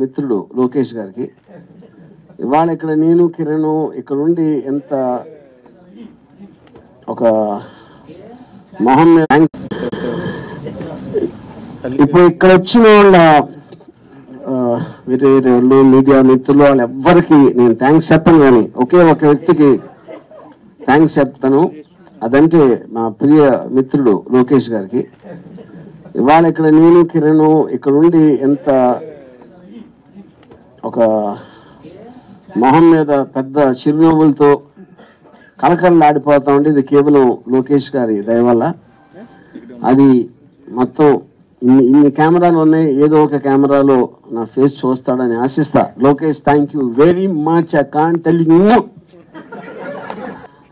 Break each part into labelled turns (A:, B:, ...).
A: మిత్రుడు లోకేష్ గారికి ఇవాళ ఇక్కడ నేను కిరణ్ ఇక్కడ ఉండి ఎంత ఒక మొహమ్మద్ ఇప్పుడు ఇక్కడ వచ్చిన వాళ్ళ వేరే వేరే వాళ్ళు మీడియా మిత్రులు వాళ్ళు ఎవ్వరికి నేను థ్యాంక్స్ చెప్పను, కానీ ఒకే ఒక వ్యక్తికి థ్యాంక్స్ చెప్తాను. అదంటే మా ప్రియ మిత్రుడు లోకేష్ గారికి. ఇవాళ ఇక్కడ నేను కిరణ్ ఇక్కడ ఉండి ఎంత ఒక మొహం మీద పెద్ద చిరునవ్వులతో కలకలలాడిపోతా ఉంటే ఇది కేవలం లోకేష్ గారి దయ వల్ల. అది మొత్తం ఇన్ని కెమెరాలు ఉన్నాయి, ఏదో ఒక కెమెరాలో నా ఫేస్ చూస్తాడని ఆశిస్తా. Lokesh thank you very much, I can't tell you.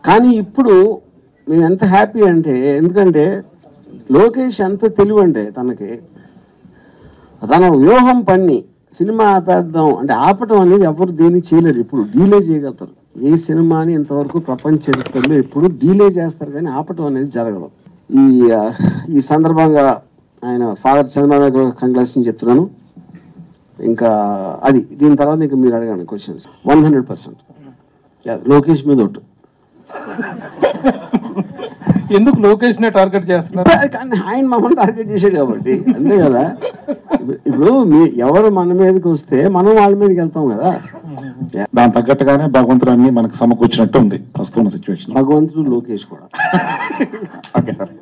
A: కానీ ఇప్పుడు మేము ఎంత హ్యాపీ అంటే, ఎందుకంటే లోకేష్ ఎంత తెలివంటే తన వ్యూహం పన్ని సినిమా ఆపేద్దాం అంటే ఆపటం అనేది ఎవరు దేన్ని చేయలేరు. ఇప్పుడు డీలే చేయగలుగుతారు. ఏ సినిమాని ఇంతవరకు ప్రపంచ చరిత్రలో ఎప్పుడు డీలే చేస్తారు, కానీ ఆపటం అనేది జరగదు. ఈ సందర్భంగా ఆయన ఫాదర్ చంద్రబాబు గారు కంగ్రాచులేషన్ చెప్తున్నాను. ఇంకా అది దీని తర్వాత ఇంకా మీరు అడగండి క్వశ్చన్స్. 100% లోకేష్ మీద ఒట్టు.
B: ఎందుకు లోకేష్ నే టార్గెట్ చేస్తున్నారు?
A: కానీ ఆయన మమ్మల్ని టార్గెట్ చేశాడు కాబట్టి అంతే కదా. ఇప్పుడు ఎవరు మన మీదకి వస్తే మనం వాళ్ళ మీదకి వెళ్తాం కదా.
C: దాని తగ్గట్టుగానే భగవంతుడు అన్ని మనకు సమకూర్చినట్టు ఉంది ప్రస్తుతం సిచ్యువేషన్.
A: భగవంతుడు లోకేష్ కూడా.
C: Okay sir.